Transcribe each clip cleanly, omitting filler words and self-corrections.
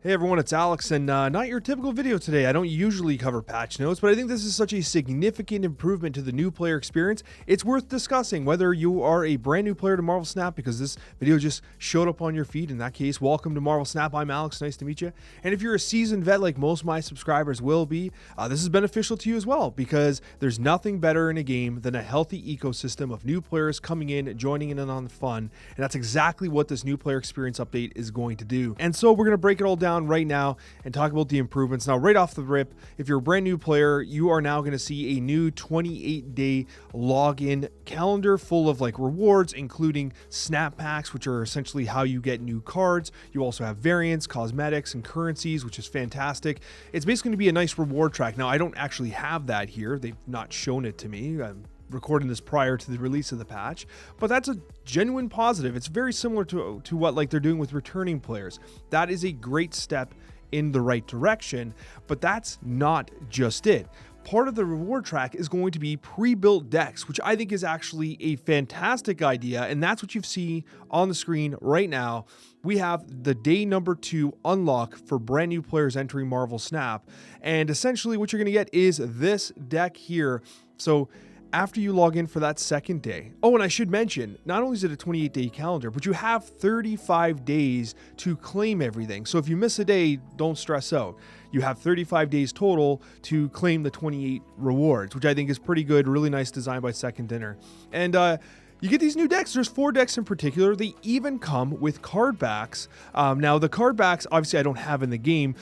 Hey everyone, it's Alex, and not your typical video today. I don't usually cover patch notes, but I think this is such a significant improvement to the new player experience. It's worth discussing whether you are a brand new player to Marvel Snap, because this video just showed up on your feed. In that case, welcome to Marvel Snap. I'm Alex, nice to meet you. And if you're a seasoned vet like most of my subscribers will be, this is beneficial to you as well, because there's nothing better in a game than a healthy ecosystem of new players coming in, joining in on the fun, and that's exactly what this new player experience update is going to do. And so we're going to break it all down right now and talk about the improvements. Now, right off the rip, if you're a brand new player, you are now going to see a new 28-day login calendar full of like rewards, including snap packs, which are essentially how you get new cards. You also have variants, cosmetics, and currencies, which is fantastic. It's basically going to be a nice reward track. Now, I don't actually have that here. They've not shown it to me. I'm recording this prior to the release of the patch, but that's a genuine positive. It's very similar to what like they're doing with returning players. That is a great step in the right direction, but that's not just it. Part of the reward track is going to be pre-built decks, which I think is actually a fantastic idea, and that's what you see on the screen right now. We have the day number 2 unlock for brand new players entering Marvel Snap, and essentially what you're going to get is this deck here. So after you log in for that second day, oh, and I should mention, not only is it a 28-day calendar, but you have 35 days to claim everything. So if you miss a day, don't stress out. You have 35 days total to claim the 28 rewards, which I think is pretty good. Really nice design by Second Dinner. And you get these new decks. There's 4 decks in particular. They even come with card backs. Now, the card backs, obviously, I don't have in the game.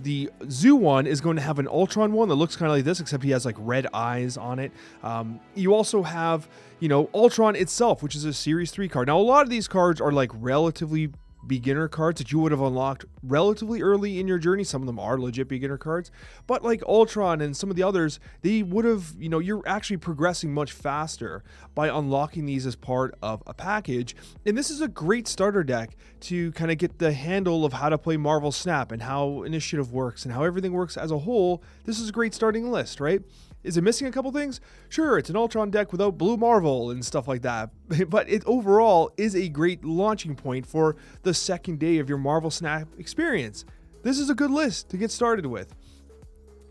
The Zoo one is going to have an Ultron one that looks kind of like this, except he has like red eyes on it. You also have, Ultron itself, which is a Series 3 card. Now, a lot of these cards are like relatively beginner cards that you would have unlocked relatively early in your journey. Some of them are legit beginner cards, but like Ultron and some of the others, they would have, you're actually progressing much faster by unlocking these as part of a package. And this is a great starter deck to kind of get the handle of how to play Marvel Snap and how initiative works and how everything works as a whole. This is a great starting list, right? Is it missing a couple things? Sure, it's an Ultron deck without Blue Marvel and stuff like that, but it overall is a great launching point for the second day of your Marvel Snap experience. This is a good list to get started with.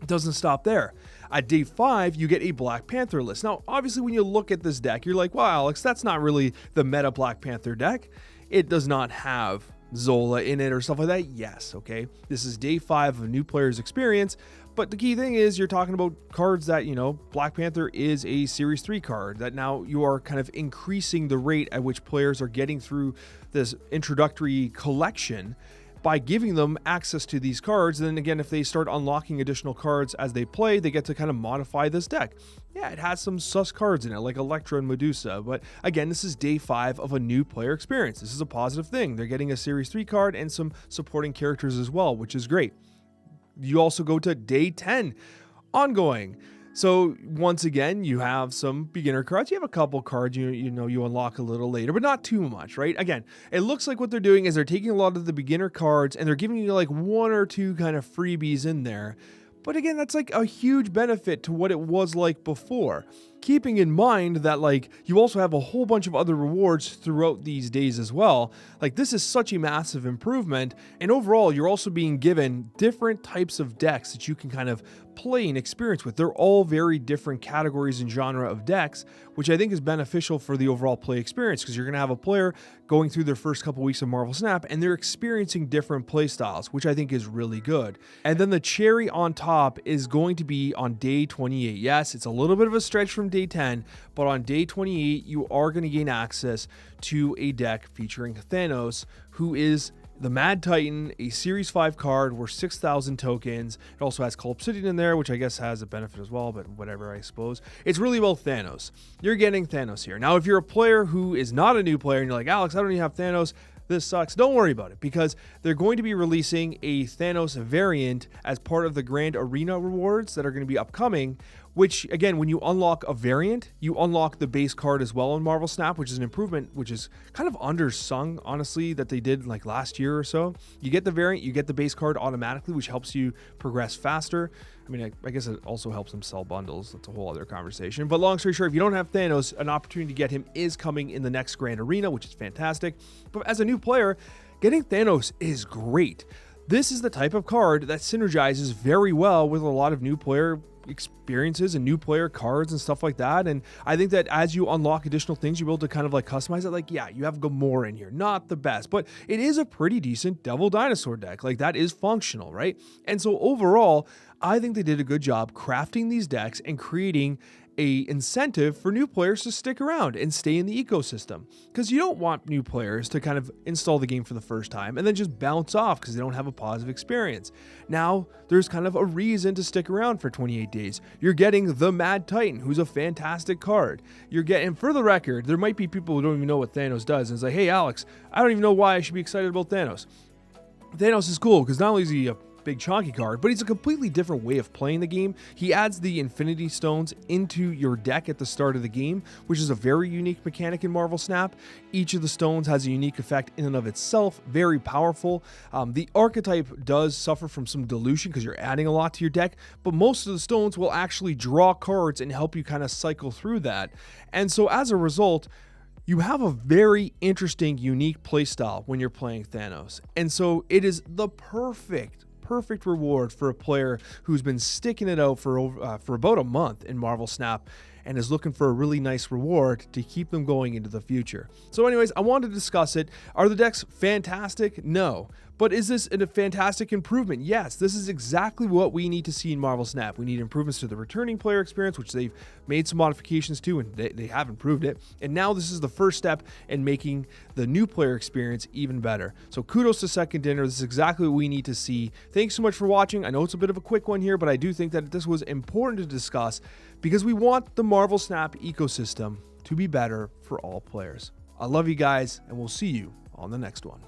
It doesn't stop there. At day 5, you get a Black Panther list. Now, obviously, when you look at this deck, you're like, wow, Alex, that's not really the meta Black Panther deck. It does not have Zola in it or stuff like that. Yes, okay. This is day 5 of a new player's experience. But the key thing is you're talking about cards that, Black Panther is a Series 3 card, that now you are kind of increasing the rate at which players are getting through this introductory collection by giving them access to these cards. And then again, if they start unlocking additional cards as they play, they get to kind of modify this deck. Yeah, it has some sus cards in it, like Elektra and Medusa. But again, this is day 5 of a new player experience. This is a positive thing. They're getting a Series 3 card and some supporting characters as well, which is great. You also go to day 10, ongoing. So once again, you have some beginner cards. You have a couple cards you unlock a little later, but not too much, right? Again, it looks like what they're doing is they're taking a lot of the beginner cards and they're giving you like 1 or 2 kind of freebies in there. But again, that's like a huge benefit to what it was like before. Keeping in mind that like you also have a whole bunch of other rewards throughout these days as well. Like this is such a massive improvement, and overall you're also being given different types of decks that you can kind of play and experience with. They're all very different categories and genre of decks, which I think is beneficial for the overall play experience, because you're going to have a player going through their first couple weeks of Marvel Snap and they're experiencing different play styles, which I think is really good. And then the cherry on top is going to be on day 28. Yes, it's a little bit of a stretch from day 10, but on day 28 you are going to gain access to a deck featuring Thanos, who is the Mad Titan, a Series 5 card worth 6,000 tokens. It also has Cull Obsidian in there, which I guess has a benefit as well, but whatever, I suppose. It's really about Thanos. You're getting Thanos here. Now, if you're a player who is not a new player and you're like, Alex, I don't even have Thanos, this sucks. Don't worry about it, because they're going to be releasing a Thanos variant as part of the Grand Arena rewards that are going to be upcoming, which, again, when you unlock a variant, you unlock the base card as well in Marvel Snap, which is an improvement, which is kind of undersung, honestly, that they did like last year or so. You get the variant, you get the base card automatically, which helps you progress faster. I mean, I guess it also helps them sell bundles. That's a whole other conversation. But long story short, if you don't have Thanos, an opportunity to get him is coming in the next Grand Arena, which is fantastic. But as a new player, getting Thanos is great. This is the type of card that synergizes very well with a lot of new player experiences and new player cards and stuff like that. And I think that as you unlock additional things, you're able to kind of like customize it. Like, yeah, you have Gamora in here, not the best, but it is a pretty decent Devil Dinosaur deck. Like, that is functional, right? And so overall, I think they did a good job crafting these decks and creating a incentive for new players to stick around and stay in the ecosystem, because you don't want new players to kind of install the game for the first time and then just bounce off because they don't have a positive experience. Now there's kind of a reason to stick around for 28 days. You're getting the Mad Titan, who's a fantastic card. You're getting, for the record, there might be people who don't even know what Thanos does, and it's like, hey Alex, I don't even know why I should be excited about Thanos. Thanos is cool because not only is he a big chunky card, but he's a completely different way of playing the game. He adds the Infinity Stones into your deck at the start of the game, which is a very unique mechanic in Marvel Snap. Each of the stones has a unique effect in and of itself, very powerful. The archetype does suffer from some dilution because you're adding a lot to your deck, but most of the stones will actually draw cards and help you kind of cycle through that. And so as a result, you have a very interesting, unique playstyle when you're playing Thanos. And so it is the perfect reward for a player who's been sticking it out for about a month in Marvel Snap and is looking for a really nice reward to keep them going into the future. So anyways, I wanted to discuss it. Are the decks fantastic? No. But is this a fantastic improvement? Yes, this is exactly what we need to see in Marvel Snap. We need improvements to the returning player experience, which they've made some modifications to, and they have improved it. And now this is the first step in making the new player experience even better. So kudos to Second Dinner. This is exactly what we need to see. Thanks so much for watching. I know it's a bit of a quick one here, but I do think that this was important to discuss because we want the Marvel Snap ecosystem to be better for all players. I love you guys, and we'll see you on the next one.